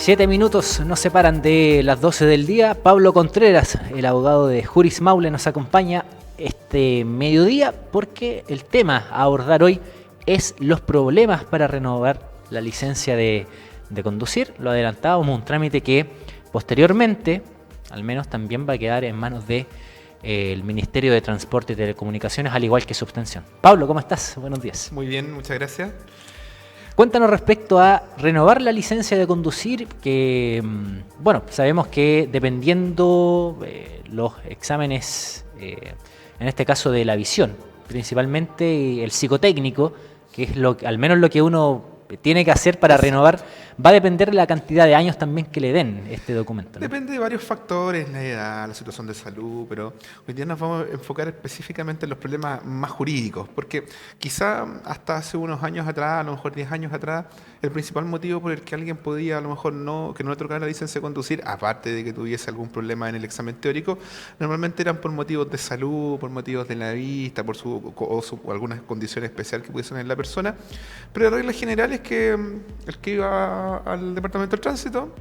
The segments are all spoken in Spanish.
7 minutos nos separan de las 12 del día. Pablo Contreras, el abogado de Juris Maule, nos acompaña este mediodía porque el tema a abordar hoy es los problemas para renovar la licencia de conducir. Lo adelantábamos, un trámite que posteriormente, al menos también va a quedar en manos de el Ministerio de Transporte y Telecomunicaciones, al igual que su obtención. Pablo, ¿cómo estás? Buenos días. Muy bien, muchas gracias. Cuéntanos respecto a renovar la licencia de conducir, que, bueno, sabemos que dependiendo los exámenes, en este caso de la visión, principalmente el psicotécnico, que es al menos lo que uno tiene que hacer para renovar, va a depender de la cantidad de años también que le den este documento, ¿no? Depende de varios factores, la edad, la situación de salud, pero hoy día nos vamos a enfocar específicamente en los problemas más jurídicos, porque quizá hasta hace unos años atrás, a lo mejor 10 años atrás, el principal motivo por el que alguien podía a lo mejor que no le otorgara la licencia de conducir, aparte de que tuviese algún problema en el examen teórico, normalmente eran por motivos de salud, por motivos de la vista, o algunas condiciones especiales que pudiesen en la persona, pero la regla general es que el que iba al departamento del tránsito,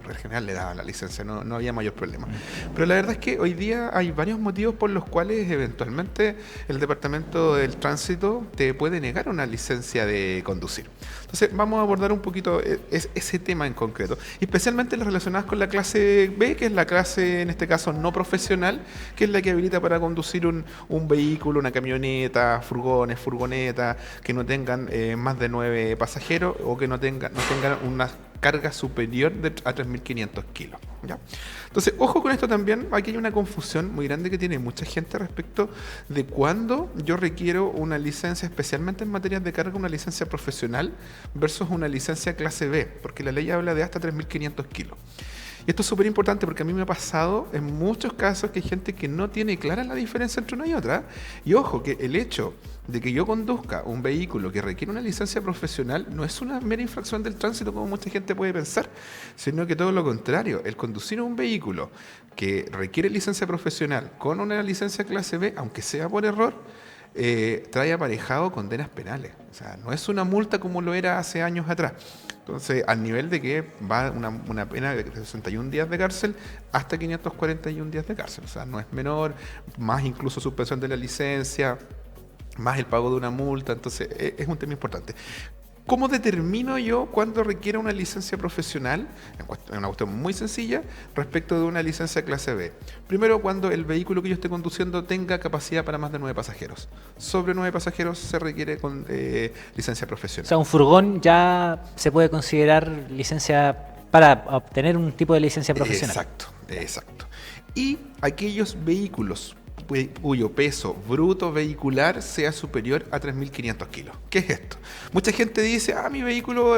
en general le daban la licencia, no había mayor problema. Pero la verdad es que hoy día hay varios motivos por los cuales eventualmente el departamento del tránsito te puede negar una licencia de conducir. Entonces vamos a abordar un poquito ese tema en concreto, especialmente las relacionadas con la clase B, que es la clase en este caso no profesional, que es la que habilita para conducir un vehículo, una camioneta, furgonetas, que no tengan más de 9 pasajeros o que no tengan una carga superior a 3.500 kilos. ¿Ya? Entonces, ojo con esto también, aquí hay una confusión muy grande que tiene mucha gente respecto de cuándo yo requiero una licencia, especialmente en materias de carga, una licencia profesional versus una licencia clase B, porque la ley habla de hasta 3.500 kilos. Y esto es súper importante porque a mí me ha pasado en muchos casos que hay gente que no tiene clara la diferencia entre una y otra. Y ojo, que el hecho de que yo conduzca un vehículo que requiere una licencia profesional no es una mera infracción del tránsito como mucha gente puede pensar, sino que todo lo contrario. El conducir un vehículo que requiere licencia profesional con una licencia clase B, aunque sea por error, trae aparejado condenas penales. O sea, no es una multa como lo era hace años atrás. Entonces, al nivel de que va una pena de 61 días de cárcel hasta 541 días de cárcel. O sea, no es menor, más incluso suspensión de la licencia, más el pago de una multa. Entonces, es un tema importante. ¿Cómo determino yo cuándo requiero una licencia profesional? Es una cuestión muy sencilla respecto de una licencia clase B. Primero, cuando el vehículo que yo esté conduciendo tenga capacidad para más de 9 pasajeros. Sobre 9 pasajeros se requiere licencia profesional. O sea, un furgón ya se puede considerar licencia para obtener un tipo de licencia profesional. Exacto. Y aquellos vehículos cuyo peso bruto vehicular sea superior a 3.500 kilos. ¿Qué es esto? Mucha gente dice, mi vehículo,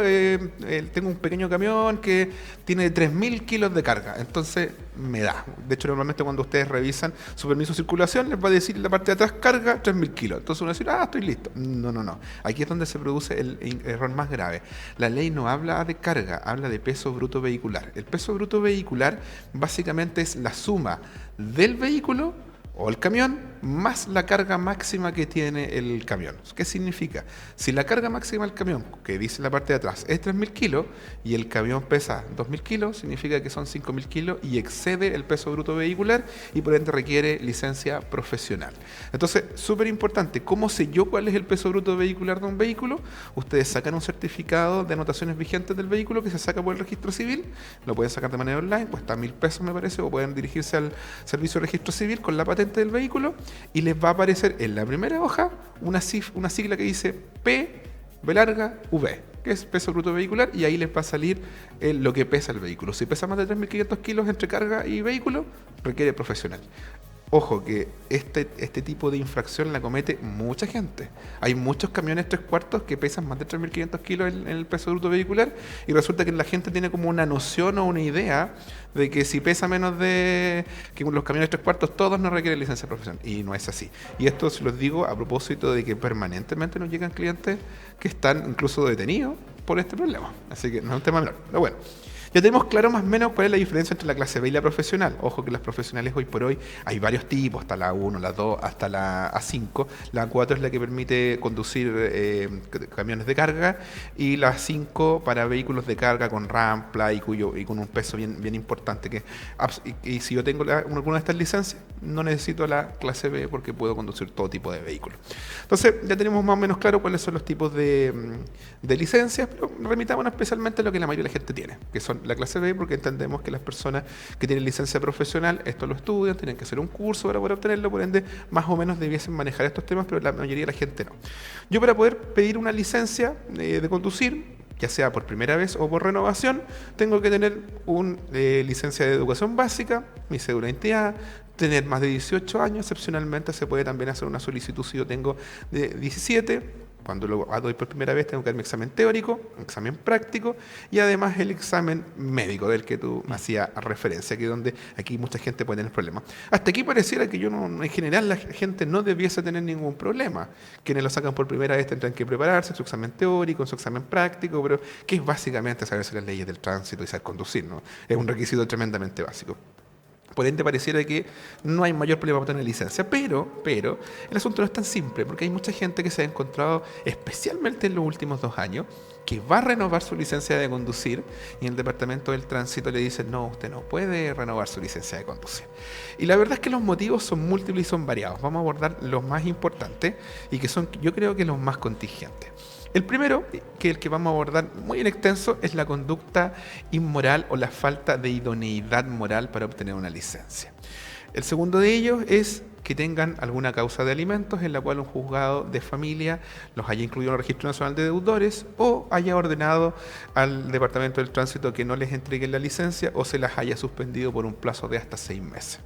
tengo un pequeño camión que tiene 3.000 kilos de carga, entonces me da. De hecho, normalmente cuando ustedes revisan su permiso de circulación, les va a decir en la parte de atrás, carga 3.000 kilos. Entonces uno va a decir, estoy listo. No. Aquí es donde se produce el error más grave. La ley no habla de carga, habla de peso bruto vehicular. El peso bruto vehicular básicamente es la suma del vehículo o el camión, más la carga máxima que tiene el camión. ¿Qué significa? Si la carga máxima del camión, que dice en la parte de atrás, es 3.000 kilos y el camión pesa 2.000 kilos, significa que son 5.000 kilos y excede el peso bruto vehicular y por ende requiere licencia profesional. Entonces, súper importante, ¿cómo sé yo cuál es el peso bruto vehicular de un vehículo? Ustedes sacan un certificado de anotaciones vigentes del vehículo que se saca por el registro civil, lo pueden sacar de manera online, cuesta 1.000 pesos me parece, o pueden dirigirse al servicio de registro civil con la patente del vehículo y les va a aparecer en la primera hoja una sigla que dice P, B larga, V, que es peso bruto vehicular, y ahí les va a salir lo que pesa el vehículo. Si pesa más de 3.500 kilos entre carga y vehículo, requiere profesional. Ojo que este tipo de infracción la comete mucha gente. Hay muchos camiones 3/4 que pesan más de 3.500 kilos en el peso bruto vehicular y resulta que la gente tiene como una noción o una idea de que si pesa menos de que los camiones 3/4 todos no requieren licencia profesional. Y no es así. Y esto se los digo a propósito de que permanentemente nos llegan clientes que están incluso detenidos por este problema. Así que no es un tema menor. Pero bueno. Ya tenemos claro más o menos cuál es la diferencia entre la clase B y la profesional. Ojo que las profesionales hoy por hoy hay varios tipos, hasta la A1, la 2, hasta la A5. La A4 es la que permite conducir camiones de carga y la A5 para vehículos de carga con rampla y con un peso bien importante. Y si yo tengo alguna de estas licencias, no necesito la clase B porque puedo conducir todo tipo de vehículos. Entonces ya tenemos más o menos claro cuáles son los tipos de licencias, pero remitámonos especialmente a lo que la mayoría de la gente tiene, que son la clase B, porque entendemos que las personas que tienen licencia profesional, esto lo estudian, tienen que hacer un curso para poder obtenerlo, por ende, más o menos debiesen manejar estos temas, pero la mayoría de la gente no. Yo para poder pedir una licencia de conducir, ya sea por primera vez o por renovación, tengo que tener una licencia de educación básica, mi cédula de identidad, tener más de 18 años, excepcionalmente se puede también hacer una solicitud si yo tengo de 17. Cuando lo doy por primera vez tengo que dar mi examen teórico, un examen práctico y además el examen médico del que tú hacías referencia, que es donde aquí mucha gente puede tener problemas. Hasta aquí pareciera que en general la gente no debiese tener ningún problema. Quienes lo sacan por primera vez tendrán que prepararse su examen teórico, su examen práctico, pero que es básicamente saberse las leyes del tránsito y saber conducir, ¿no? Es un requisito tremendamente básico. Por ende, pareciera que no hay mayor problema para tener licencia, pero el asunto no es tan simple, porque hay mucha gente que se ha encontrado, especialmente en los últimos 2 años, que va a renovar su licencia de conducir y en el Departamento del Tránsito le dicen, no, usted no puede renovar su licencia de conducir. Y la verdad es que los motivos son múltiples y son variados. Vamos a abordar los más importantes y que son, yo creo que los más contingentes. El primero, que el que vamos a abordar muy en extenso, es la conducta inmoral o la falta de idoneidad moral para obtener una licencia. El segundo de ellos es que tengan alguna causa de alimentos en la cual un juzgado de familia los haya incluido en el Registro Nacional de Deudores o haya ordenado al Departamento del Tránsito que no les entreguen la licencia o se las haya suspendido por un plazo de hasta 6 meses.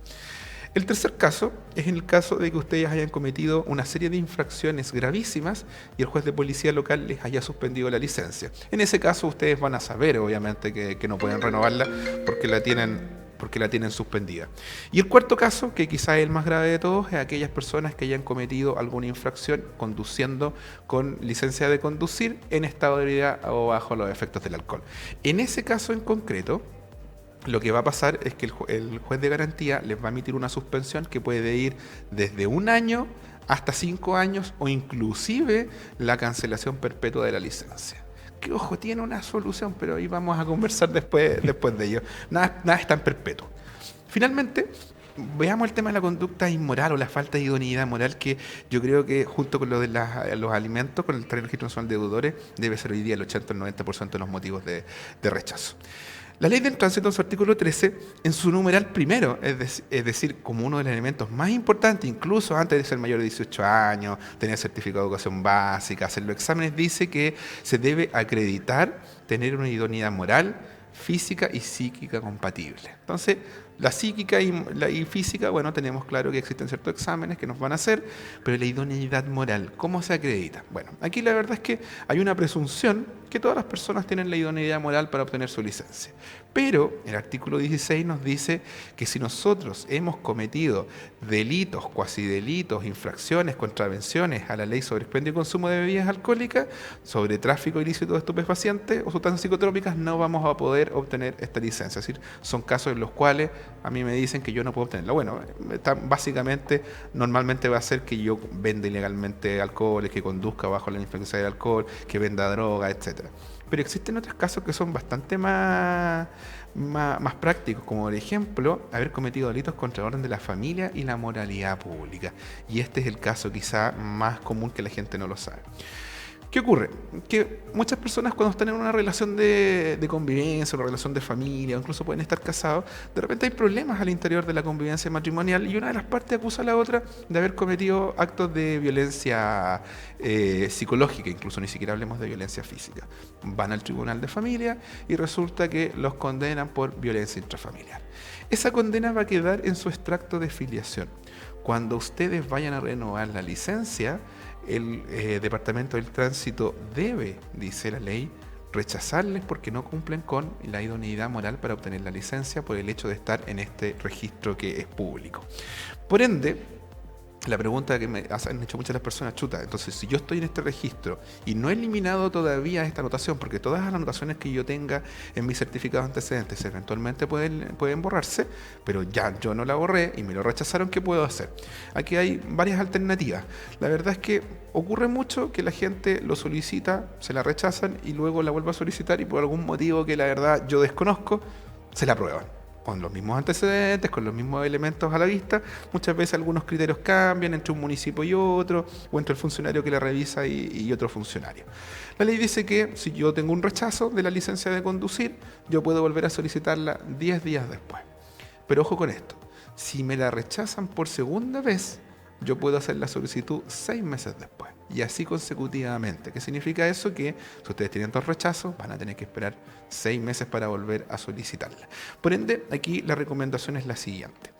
El tercer caso es en el caso de que ustedes hayan cometido una serie de infracciones gravísimas y el juez de policía local les haya suspendido la licencia. En ese caso ustedes van a saber, obviamente, que no pueden renovarla porque la tienen suspendida. Y el cuarto caso, que quizás es el más grave de todos, es aquellas personas que hayan cometido alguna infracción conduciendo con licencia de conducir en estado de ebriedad o bajo los efectos del alcohol. En ese caso en concreto, lo que va a pasar es que el juez de garantía les va a emitir una suspensión que puede ir desde 1 año hasta 5 años o inclusive la cancelación perpetua de la licencia. Que ojo, tiene una solución, pero ahí vamos a conversar después de ello. Nada es tan perpetuo. Finalmente, veamos el tema de la conducta inmoral o la falta de idoneidad moral, que yo creo que junto con lo de los alimentos, con el Registro Nacional de Deudores, debe ser hoy día el 80 o el 90% de los motivos de rechazo. La Ley del Tránsito, en su artículo 13, en su numeral primero, es decir, como uno de los elementos más importantes, incluso antes de ser mayor de 18 años, tener certificado de educación básica, hacer los exámenes, dice que se debe acreditar tener una idoneidad moral, física y psíquica compatible. Entonces, la psíquica y física, bueno, tenemos claro que existen ciertos exámenes que nos van a hacer, pero la idoneidad moral, ¿cómo se acredita? Bueno, aquí la verdad es que hay una presunción que todas las personas tienen la idoneidad moral para obtener su licencia. Pero el artículo 16 nos dice que si nosotros hemos cometido delitos, cuasi delitos, infracciones, contravenciones a la ley sobre expendio y consumo de bebidas alcohólicas, sobre tráfico ilícito de estupefacientes o sustancias psicotrópicas, no vamos a poder obtener esta licencia. Es decir, son casos en los cuales a mí me dicen que yo no puedo obtenerla. Bueno, básicamente, normalmente va a ser que yo venda ilegalmente alcohol, que conduzca bajo la influencia del alcohol, que venda droga, etc. Pero existen otros casos que son bastante más prácticos, como por ejemplo haber cometido delitos contra el orden de la familia y la moralidad pública. Y este es el caso quizá más común que la gente no lo sabe. ¿Qué ocurre? Que muchas personas cuando están en una relación de convivencia, una relación de familia, o incluso pueden estar casados, de repente hay problemas al interior de la convivencia matrimonial y una de las partes acusa a la otra de haber cometido actos de violencia psicológica, incluso ni siquiera hablemos de violencia física. Van al tribunal de familia y resulta que los condenan por violencia intrafamiliar. Esa condena va a quedar en su extracto de filiación. Cuando ustedes vayan a renovar la licencia, el Departamento del Tránsito debe, dice la ley, rechazarles porque no cumplen con la idoneidad moral para obtener la licencia por el hecho de estar en este registro que es público. Por ende, la pregunta que me han hecho muchas las personas, chuta, entonces si yo estoy en este registro y no he eliminado todavía esta anotación, porque todas las anotaciones que yo tenga en mis certificados antecedentes eventualmente pueden borrarse, pero ya yo no la borré y me lo rechazaron, ¿qué puedo hacer? Aquí hay varias alternativas. La verdad es que ocurre mucho que la gente lo solicita, se la rechazan y luego la vuelve a solicitar y por algún motivo que la verdad yo desconozco, se la aprueban. Con los mismos antecedentes, con los mismos elementos a la vista, muchas veces algunos criterios cambian entre un municipio y otro, o entre el funcionario que la revisa y otro funcionario. La ley dice que si yo tengo un rechazo de la licencia de conducir, yo puedo volver a solicitarla 10 días después. Pero ojo con esto, si me la rechazan por segunda vez, yo puedo hacer la solicitud 6 meses después. Y así consecutivamente. ¿Qué significa eso? Que si ustedes tienen 2 rechazos, van a tener que esperar 6 meses para volver a solicitarla. Por ende, aquí la recomendación es la siguiente.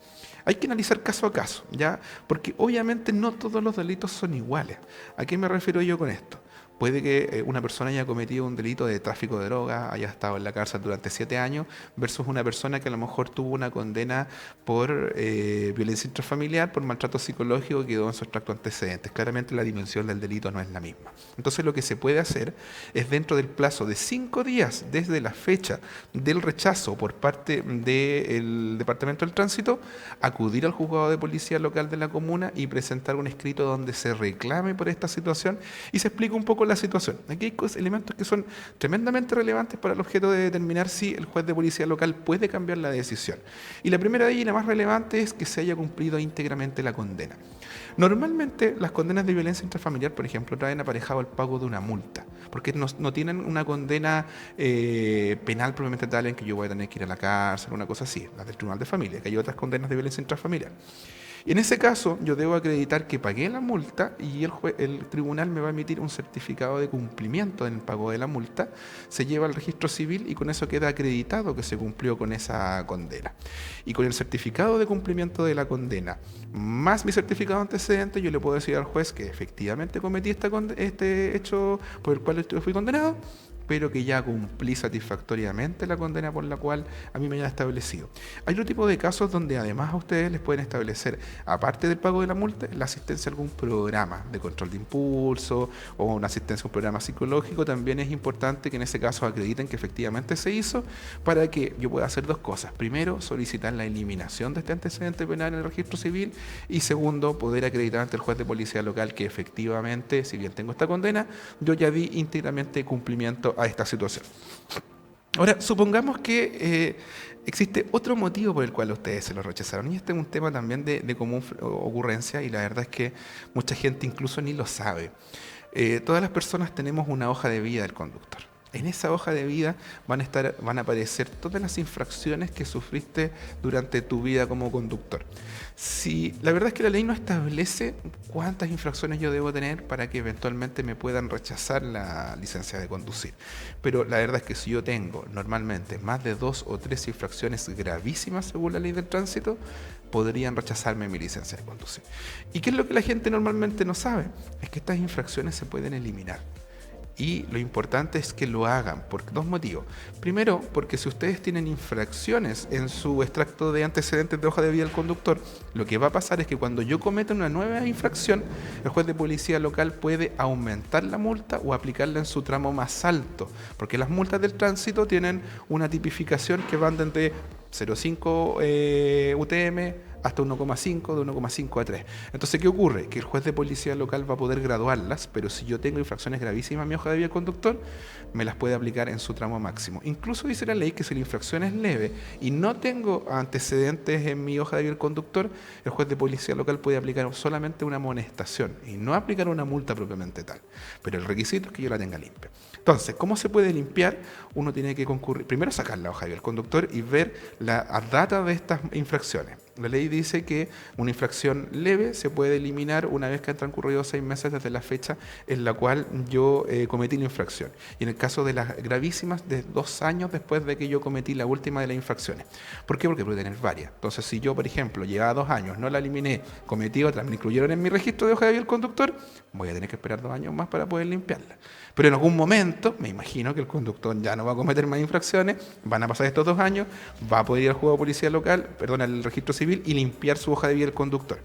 Hay que analizar caso a caso, ¿ya? Porque obviamente no todos los delitos son iguales. ¿A qué me refiero yo con esto? Puede que una persona haya cometido un delito de tráfico de drogas, haya estado en la cárcel durante 7 años, versus una persona que a lo mejor tuvo una condena por violencia intrafamiliar, por maltrato psicológico, que quedó en su extracto antecedentes. Claramente la dimensión del delito no es la misma. Entonces lo que se puede hacer es, dentro del plazo de 5 días desde la fecha del rechazo por parte del Departamento del Tránsito, acudir al juzgado de policía local de la comuna y presentar un escrito donde se reclame por esta situación y se explica un poco la situación. Aquí hay elementos que son tremendamente relevantes para el objeto de determinar si el juez de policía local puede cambiar la decisión. Y la primera de ellas y la más relevante es que se haya cumplido íntegramente la condena. Normalmente las condenas de violencia intrafamiliar, por ejemplo, traen aparejado el pago de una multa, porque no tienen una condena penal propiamente tal en que yo voy a tener que ir a la cárcel, una cosa así, las del tribunal de familia, que hay otras condenas de violencia intrafamiliar. Y en ese caso, yo debo acreditar que pagué la multa y el tribunal me va a emitir un certificado de cumplimiento en el pago de la multa, se lleva al registro civil y con eso queda acreditado que se cumplió con esa condena. Y con el certificado de cumplimiento de la condena, más mi certificado antecedente, yo le puedo decir al juez que efectivamente cometí este hecho por el cual fui condenado, pero que ya cumplí satisfactoriamente la condena por la cual a mí me hayan establecido. Hay otro tipo de casos donde además a ustedes les pueden establecer, aparte del pago de la multa, la asistencia a algún programa de control de impulso o una asistencia a un programa psicológico. También es importante que en ese caso acrediten que efectivamente se hizo, para que yo pueda hacer 2 cosas. Primero, solicitar la eliminación de este antecedente penal en el registro civil, y segundo, poder acreditar ante el juez de policía local que efectivamente, si bien tengo esta condena, yo ya di íntegramente cumplimiento a esta situación. Ahora, supongamos que existe otro motivo por el cual ustedes se lo rechazaron, y este es un tema también de común ocurrencia, y la verdad es que mucha gente incluso ni lo sabe. Todas las personas tenemos una hoja de vida del conductor. En esa hoja de vida van a aparecer todas las infracciones que sufriste durante tu vida como conductor. La verdad es que la ley no establece cuántas infracciones yo debo tener para que eventualmente me puedan rechazar la licencia de conducir. Pero la verdad es que si yo tengo normalmente más de 2 o 3 infracciones gravísimas según la ley del tránsito, podrían rechazarme mi licencia de conducir. ¿Y qué es lo que la gente normalmente no sabe? Es que estas infracciones se pueden eliminar. Y lo importante es que lo hagan por 2 motivos. Primero, porque si ustedes tienen infracciones en su extracto de antecedentes de hoja de vida del conductor, lo que va a pasar es que cuando yo cometa una nueva infracción, el juez de policía local puede aumentar la multa o aplicarla en su tramo más alto, porque las multas del tránsito tienen una tipificación que van desde 0,5 UTM hasta 1,5, de 1,5 a 3. Entonces, ¿qué ocurre? Que el juez de policía local va a poder graduarlas, pero si yo tengo infracciones gravísimas en mi hoja de vida del conductor, me las puede aplicar en su tramo máximo. Incluso dice la ley que si la infracción es leve y no tengo antecedentes en mi hoja de vida del conductor, el juez de policía local puede aplicar solamente una amonestación y no aplicar una multa propiamente tal. Pero el requisito es que yo la tenga limpia. Entonces, ¿cómo se puede limpiar? Uno tiene que concurrir, primero sacar la hoja de vida del conductor y ver la data de estas infracciones. La ley dice que una infracción leve se puede eliminar una vez que han transcurrido 6 meses desde la fecha en la cual yo cometí la infracción. Y en el caso de las gravísimas, de 2 años después de que yo cometí la última de las infracciones. ¿Por qué? Porque puede tener varias. Entonces, si yo, por ejemplo, llevaba 2 años, no la eliminé, cometí otra, me incluyeron en mi registro de hoja de vida del conductor, voy a tener que esperar 2 años más para poder limpiarla. Pero en algún momento, me imagino que el conductor ya no va a cometer más infracciones, van a pasar estos 2 años, va a poder ir al juzgado de policía local, al registro civil y limpiar su hoja de vida del conductor.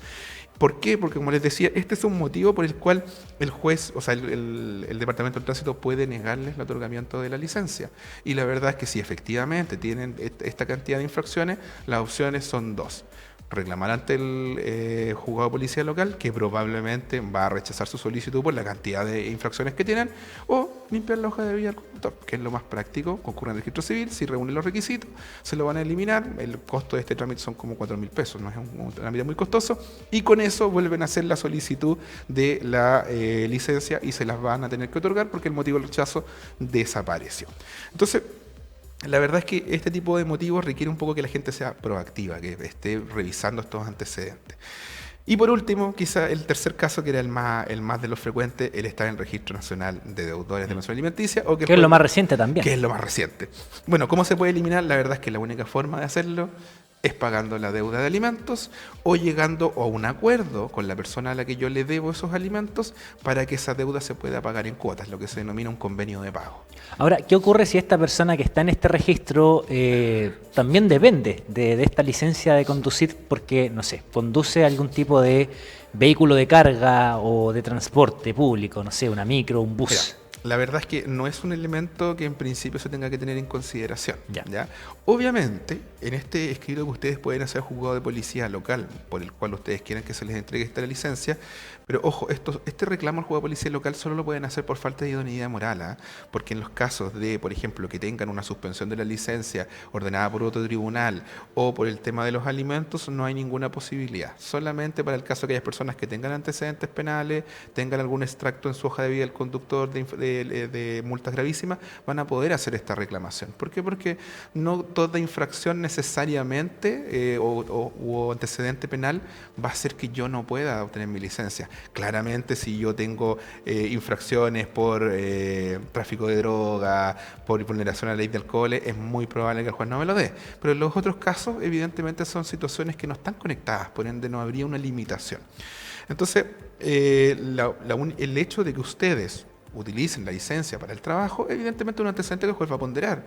¿Por qué? Porque, como les decía, este es un motivo por el cual el juez, o sea, el Departamento del Tránsito puede negarles el otorgamiento de la licencia. Y la verdad es que si efectivamente tienen esta cantidad de infracciones, las opciones son dos. Reclamar ante el juzgado de policía local, que probablemente va a rechazar su solicitud por la cantidad de infracciones que tienen, o limpiar la hoja de vida del conductor, que es lo más práctico. Concurren al registro civil, si reúnen los requisitos, se lo van a eliminar. El costo de este trámite son como 4.000 pesos, no es un trámite muy costoso, y con eso vuelven a hacer la solicitud de la licencia y se las van a tener que otorgar porque el motivo del rechazo desapareció. Entonces, la verdad es que este tipo de motivos requiere un poco que la gente sea proactiva, que esté revisando estos antecedentes. Y por último, quizá el tercer caso, que era el más de los frecuentes, el estar en el Registro Nacional de Deudores de la Nación Alimenticia. O que es lo más reciente también. Que es lo más reciente. Bueno, ¿cómo se puede eliminar? La verdad es que la única forma de hacerlo es pagando la deuda de alimentos o llegando a un acuerdo con la persona a la que yo le debo esos alimentos para que esa deuda se pueda pagar en cuotas, lo que se denomina un convenio de pago. Ahora, ¿qué ocurre si esta persona que está en este registro también depende de esta licencia de conducir porque, no sé, conduce algún tipo de vehículo de carga o de transporte público, no sé, una micro, un bus? Mira, la verdad es que no es un elemento que en principio se tenga que tener en consideración. Ya. Obviamente, en este escrito que ustedes pueden hacer al juzgado de policía local, por el cual ustedes quieren que se les entregue esta licencia, pero ojo, este reclamo al juzgado de policía local solo lo pueden hacer por falta de idoneidad moral, porque en los casos de, por ejemplo, que tengan una suspensión de la licencia ordenada por otro tribunal o por el tema de los alimentos, no hay ninguna posibilidad. Solamente para el caso de aquellas personas que tengan antecedentes penales, tengan algún extracto en su hoja de vida del conductor de multas gravísimas, van a poder hacer esta reclamación. ¿Por qué? Porque no toda infracción necesariamente o antecedente penal va a hacer que yo no pueda obtener mi licencia. Claramente, si yo tengo infracciones por tráfico de droga, por vulneración a la ley de alcohol, es muy probable que el juez no me lo dé. Pero en los otros casos, evidentemente, son situaciones que no están conectadas, por ende no habría una limitación. Entonces, el hecho de que ustedes utilicen la licencia para el trabajo, evidentemente es un antecedente que el juez va a ponderar.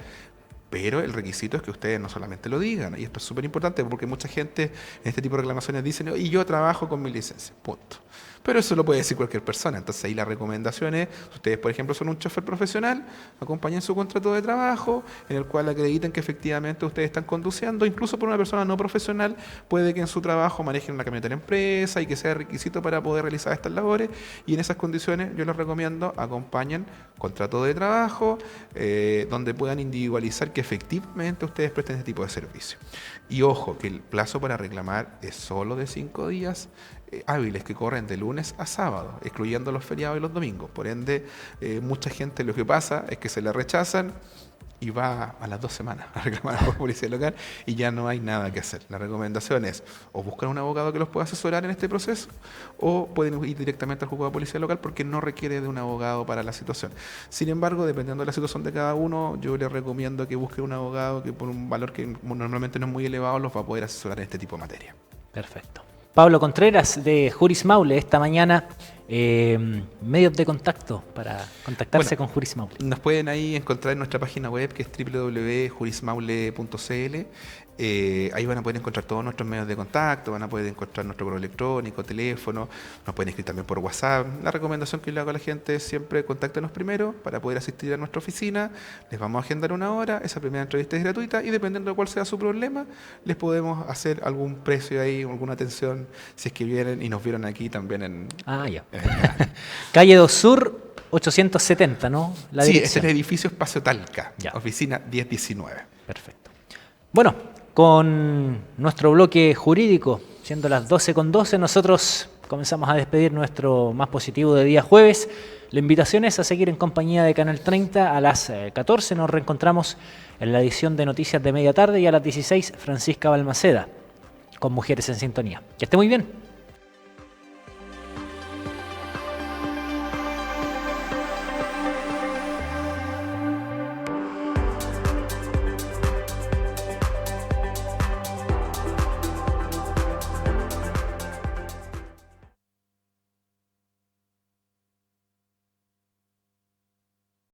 Pero el requisito es que ustedes no solamente lo digan, y esto es súper importante porque mucha gente en este tipo de reclamaciones dicen, y yo trabajo con mi licencia, punto. Pero eso lo puede decir cualquier persona. Entonces ahí la recomendación es, si ustedes por ejemplo son un chofer profesional, acompañen su contrato de trabajo en el cual acrediten que efectivamente ustedes están conduciendo. Incluso por una persona no profesional puede que en su trabajo manejen una camioneta de empresa y que sea requisito para poder realizar estas labores, y en esas condiciones yo les recomiendo acompañen contrato de trabajo donde puedan individualizar que efectivamente ustedes presten este tipo de servicio. Y ojo, que el plazo para reclamar es solo de 5 días hábiles que corren de lunes a sábado, excluyendo los feriados y los domingos. Por ende, mucha gente lo que pasa es que se le rechazan y va a las 2 semanas a reclamar a la policía local y ya no hay nada que hacer. La recomendación es o buscar un abogado que los pueda asesorar en este proceso o pueden ir directamente al juzgado de policía local porque no requiere de un abogado para la situación. Sin embargo, dependiendo de la situación de cada uno, yo les recomiendo que busquen un abogado que por un valor que normalmente no es muy elevado los va a poder asesorar en este tipo de materia. Perfecto. Pablo Contreras de Juris Maule esta mañana, medios de contacto para contactarse con Juris Maule. Nos pueden ahí encontrar en nuestra página web que es www.jurismaule.cl. Ahí van a poder encontrar todos nuestros medios de contacto, van a poder encontrar nuestro correo electrónico, teléfono, nos pueden escribir también por WhatsApp. La recomendación que le hago a la gente es siempre contáctenos primero para poder asistir a nuestra oficina, les vamos a agendar una hora, esa primera entrevista es gratuita y dependiendo de cuál sea su problema, les podemos hacer algún precio ahí, alguna atención, si es que vienen y nos vieron aquí también en... Calle 2 Sur, 870, ¿no? Sí, es el edificio Espacio Talca, oficina 1019. Perfecto. Bueno, con nuestro bloque jurídico, siendo las 12:12, nosotros comenzamos a despedir nuestro más positivo de día jueves. La invitación es a seguir en compañía de Canal 30 a las 14. Nos reencontramos en la edición de Noticias de Media Tarde y a las 16, Francisca Balmaceda, con Mujeres en Sintonía. Que esté muy bien.